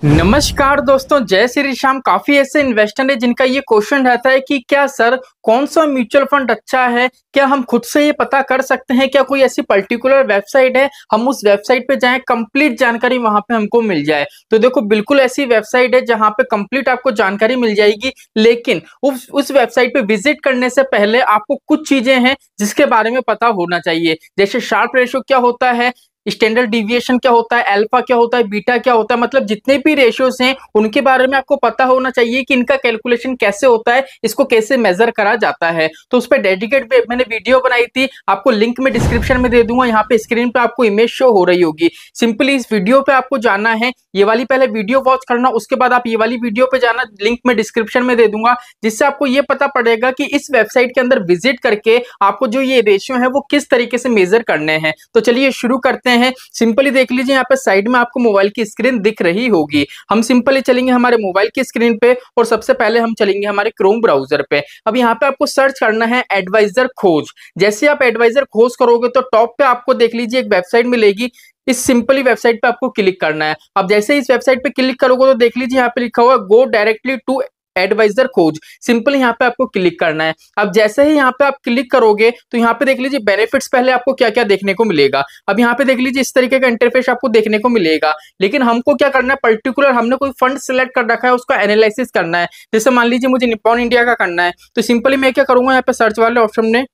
नमस्कार दोस्तों, जय श्री श्याम। काफी ऐसे इन्वेस्टर है जिनका ये क्वेश्चन रहता है कि क्या सर कौन सा म्यूचुअल फंड अच्छा है, क्या हम खुद से ये पता कर सकते हैं, क्या कोई ऐसी पर्टिकुलर वेबसाइट है हम उस वेबसाइट पे जाएं, कंप्लीट जानकारी वहां पे हमको मिल जाए। तो देखो, बिल्कुल ऐसी वेबसाइट है जहां पे कंप्लीट आपको जानकारी मिल जाएगी, लेकिन उस वेबसाइट पे विजिट करने से पहले आपको कुछ चीजें हैं जिसके बारे में पता होना चाहिए। जैसे शार्प रेशो क्या होता है, स्टैंडर्ड डिविएशन क्या होता है, अल्फा क्या होता है, बीटा क्या होता है, मतलब जितने भी रेशियोज हैं उनके बारे में आपको पता होना चाहिए कि इनका कैलकुलेशन कैसे होता है, इसको कैसे मेजर करा जाता है। तो उस पर डेडिकेट मैंने वीडियो बनाई थी, आपको लिंक में डिस्क्रिप्शन में दे दूंगा। यहाँ पे स्क्रीन पे आपको इमेज शो हो रही होगी। सिंपली इस वीडियो पे आपको जाना है, ये वाली पहले वीडियो वॉच करना, उसके बाद आप ये वाली वीडियो पे जाना, लिंक में डिस्क्रिप्शन में दे दूंगा, जिससे आपको ये पता पड़ेगा कि इस वेबसाइट के अंदर विजिट करके आपको जो ये रेशियो है वो किस तरीके से मेजर करने हैं। तो चलिए शुरू करते हैं। सिंपली देख लीजिए, यहाँ पे साइड में आपको मोबाइल की स्क्रीन दिख रही होगी। हम सिंपली चलेंगे हमारे मोबाइल की स्क्रीन पे और सबसे पहले हम चलेंगे हमारे क्रोम ब्राउजर पे। अब यहाँ पे आपको सर्च करना है एडवाइजर खोज। जैसे आप एडवाइजर खोज करोगे तो टॉप पे आपको देख लीजिए एक वेबसाइट मिलेगी। इस सिंपली वेबसाइट पे आपको क्लिक करना है। अब जैसे इस वेबसाइट पे क्लिक करोगे तो देख लीजिए यहाँ पे लिखा हुआ गो डायरेक्टली टू एडवाइजर खोज। सिंपल यहाँ पे आपको क्लिक करना है। अब जैसे ही यहाँ पे आप क्लिक करोगे तो यहाँ पे देख लीजिए बेनिफिट्स पहले आपको क्या क्या देखने को मिलेगा। अब यहाँ पे देख लीजिए इस तरीके का इंटरफेस आपको देखने को मिलेगा, लेकिन हमको क्या करना है, पर्टिकुलर हमने कोई फंड सिलेक्ट कर रखा है, उसका एनालिसिस करना है। जैसे मान लीजिए मुझे निप्पॉन इंडिया का करना है, तो सिंपली मैं क्या करूंगा, यहाँ पे सर्च वाले ऑप्शन में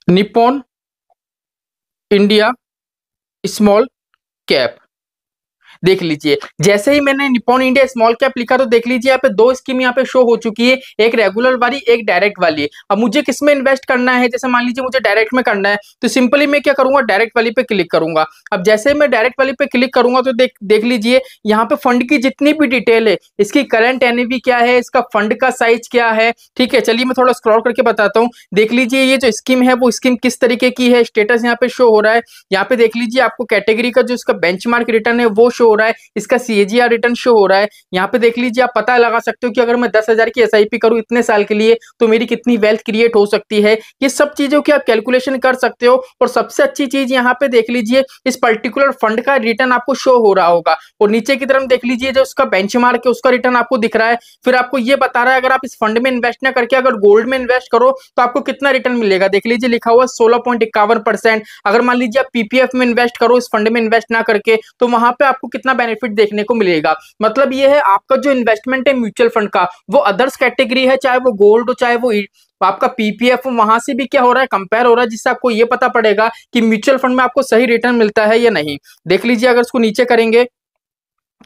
निप्पॉन इंडिया स्मॉल कैप देख लीजिए। जैसे ही मैंने निप्पॉन इंडिया स्मॉल कैप लिखा तो देख लीजिए यहाँ पे दो स्कीम यहाँ पे शो हो चुकी है, एक रेगुलर वाली, एक डायरेक्ट वाली। अब मुझे किसमें इन्वेस्ट करना है, जैसे मान लीजिए मुझे डायरेक्ट में करना है, तो सिंपली मैं क्या करूंगा, डायरेक्ट वाली पे क्लिक करूंगा। अब जैसे मैं डायरेक्ट वाली पे क्लिक करूंगा तो देख लीजिए यहाँ पे फंड की जितनी भी डिटेल है, इसकी करंट एनएवी क्या है, इसका फंड का साइज क्या है। ठीक है, चलिए मैं थोड़ा स्क्रॉल करके बताता हूँ। देख लीजिए ये जो स्कीम है वो स्कीम किस तरीके की है, स्टेटस यहाँ पे शो हो रहा है। यहाँ पे देख लीजिए आपको कैटेगरी का जो इसका बेंचमार्क रिटर्न है वो शो हो रहा है, इसका सीएजीआर रिटर्न शो हो रहा है। यहाँ पे देख लीजिए आप पता लगा सकते हो कि अगर मैं 10,000 की एसआईपी करूं इतने साल के लिए तो मेरी कितनी वेल्थ क्रिएट हो सकती है। ये सब चीजों की आप कैलकुलेशन कर सकते हो। और सबसे अच्छी चीज यहाँ पे देख लीजिए इस पर्टिकुलर फंड का रिटर्न आपको शो हो रहा होगा, और नीचे की तरफ देख लीजिए जो उसका बेंचमार्क है उसका रिटर्न आपको दिख रहा है। फिर आपको ये बता रहा है अगर आप इस फंड में इन्वेस्ट ना करके अगर गोल्ड में इन्वेस्ट करो तो आपको कितना रिटर्न मिलेगा। देख लीजिए लिखा हुआ 16.51%। अगर मान लीजिए आप पीपीएफ में इन्वेस्ट करो इस फंड में इन्वेस्ट ना करके, तो वहां पे आपको कितना बेनिफिट देखने को मिलेगा। मतलब ये है आपका जो इन्वेस्टमेंट है म्यूचुअल फंड का, वो अदर्स कैटेगरी है, चाहे वो गोल्ड हो चाहे वो आपका पीपीएफ, वहां से भी क्या हो रहा है, कंपेयर हो रहा है, जिससे आपको ये पता पड़ेगा कि म्यूचुअल फंड में आपको सही रिटर्न मिलता है या नहीं। देख लीजिए अगर इसको नीचे करेंगे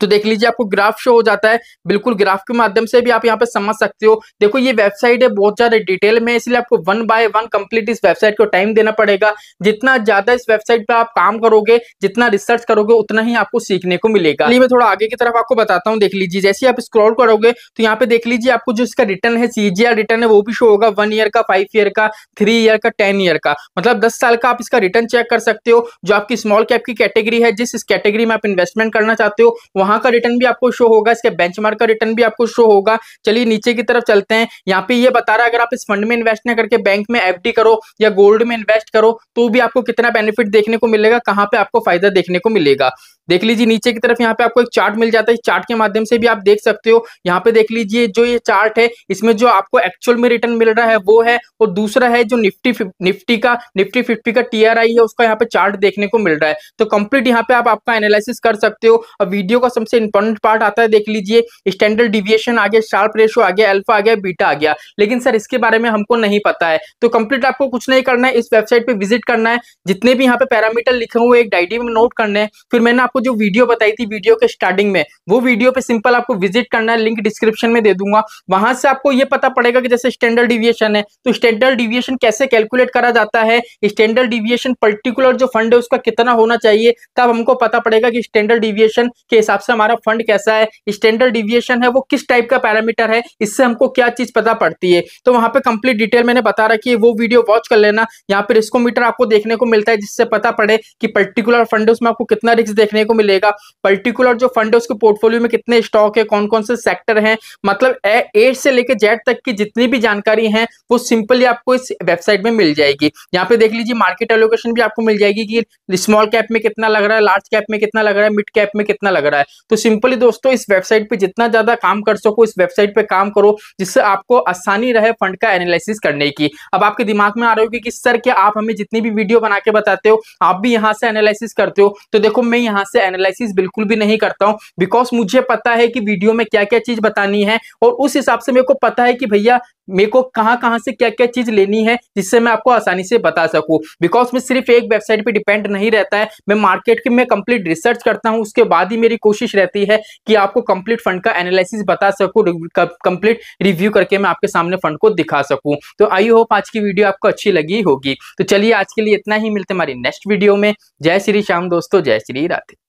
तो देख लीजिए आपको ग्राफ शो हो जाता है। बिल्कुल ग्राफ के माध्यम से भी आप यहाँ पे समझ सकते हो। देखो ये वेबसाइट है बहुत ज्यादा डिटेल में, इसलिए आपको वन बाय वन कंप्लीट इस वेबसाइट को टाइम देना पड़ेगा। जितना ज्यादा इस वेबसाइट पे आप काम करोगे, जितना रिसर्च करोगे, उतना ही आपको सीखने को मिलेगा। चलिए मैं थोड़ा आगे की तरफ आपको बताता हूँ। देख लीजिए जैसे आप स्क्रॉल करोगे तो यहाँ पे देख लीजिए आपको जो इसका रिटर्न है, सीजीआर रिटर्न है, वो भी शो होगा। 1 ईयर का, 5 ईयर का, 3 ईयर का, 10 ईयर का, मतलब 10 साल का आप इसका रिटर्न चेक कर सकते हो। जो आपकी स्मॉल कैप की कैटेगरी है, जिस कैटेगरी में आप इन्वेस्टमेंट करना चाहते हो, वहां का रिटर्न भी आपको शो होगा, इसके बेंचमार्क का रिटर्न भी आपको शो होगा। चलिए नीचे की तरफ चलते हैं। यहाँ पे ये बता रहा है अगर आप इस फंड में इन्वेस्ट ना करके बैंक में एफडी करो या गोल्ड में इन्वेस्ट करो तो भी आपको कितना बेनिफिट देखने को मिलेगा, कहां पे आपको फायदा देखने को मिलेगा। देख लीजिए नीचे की तरफ यहाँ पे आपको एक चार्ट मिल जाता है, इस चार्ट के माध्यम से भी आप देख सकते हो। यहाँ पे देख लीजिए जो ये चार्ट है इसमें जो आपको एक्चुअल में रिटर्न मिल रहा है वो है, और दूसरा है जो निफ्टी 50 का टीआरआई है उसका यहाँ पे चार्ट देखने को मिल रहा है। तो कंप्लीट यहाँ पे आप आपका एनालिसिस कर सकते हो। अब वीडियो का सबसे इंपॉर्टेंट पार्ट आता है, देख लीजिए स्टैंडर्ड डिविएशन आ गया, शार्प रेशो आ गया, अल्फा आ गया, बीटा आ गया, लेकिन सर इसके बारे में हमको नहीं पता है। तो कंप्लीट आपको कुछ नहीं करना है, इस वेबसाइट पे विजिट करना है, जितने भी यहाँ पे पैरामीटर लिखे हुए एक डायरी में नोट करने हैं। फिर मैंने आपको जो वीडियो बताई थी वीडियो के स्टार्टिंग में, वो वीडियो पे सिंपल आपको विजिट करना है, लिंक डिस्क्रिप्शन में दे दूंगा। वहां से आपको ये पता पड़ेगा कि जैसे स्टैंडर्ड डिविएशन है तो स्टैंडर्ड डिविएशन कैसे कैलकुलेट करा जाता है, स्टैंडर्ड डिविएशन पर्टिकुलर जो फंड है उसका कितना होना चाहिए, तब हमको पता पड़ेगा कि स्टैंडर्ड डिविएशन के हिसाब से हमारा फंड कैसा है, स्टैंडर्ड डिविएशन है वो किस टाइप का पैरामीटर है, इससे हमको क्या चीज पता पड़ती है। तो वहां पे कंप्लीट डिटेल मैंने बता रखी है, वो वीडियो वॉच कर लेना। यहाँ पे रिस्कोमीटर आपको देखने को मिलता है, जिससे पता पड़े कि पर्टिकुलर फंड उसमें आपको कितना रिस्क देखने को मिलेगा। पर्टिकुलर जो फंड है उसके पोर्टफोलियो में कितने स्टॉक है, कौन कौन से सेक्टर हैं, मतलब ए से लेकर जेड तक की जितनी भी जानकारी है वो सिंपली आपको इस वेबसाइट में मिल जाएगी। यहाँ पे देख लीजिए मार्केट एलोकेशन भी आपको मिल जाएगी कि स्मॉल कैप में कितना लग रहा है, लार्ज कैप में कितना लग रहा है, मिड कैप में कितना लग रहा है। तो सिंपली दोस्तों इस वेबसाइट पे जितना ज्यादा काम कर सको इस वेबसाइट पे काम करो, जिससे आपको आसानी रहे फंड का एनालिसिस करने की। अब आपके दिमाग में आ रहा होगा कि सर क्या आप हमें जितनी भी वीडियो बना के बताते हो आप भी यहाँ से एनालिसिस करते हो? तो देखो मैं यहाँ से एनालिसिस बिल्कुल भी नहीं करता हूँ, बिकॉज मुझे पता है कि वीडियो में क्या क्या चीज बतानी है और उस हिसाब से मेरे को पता है कि भैया मेरे को कहां कहां से क्या क्या चीज लेनी है जिससे मैं आपको आसानी से बता सकूं। बिकॉज मैं सिर्फ एक वेबसाइट पे डिपेंड नहीं रहता है, मैं मार्केट की मैं कंप्लीट रिसर्च करता हूं, उसके बाद ही मेरी कोशिश रहती है कि आपको कंप्लीट फंड का एनालिसिस बता सकूं, कंप्लीट रिव्यू करके मैं आपके सामने फंड को दिखा सकूं। तो आई होप आज की वीडियो आपको अच्छी लगी होगी। तो चलिए आज के लिए इतना ही, मिलते हमारी नेक्स्ट वीडियो में। जय श्री श्याम दोस्तों, जय श्री राधे।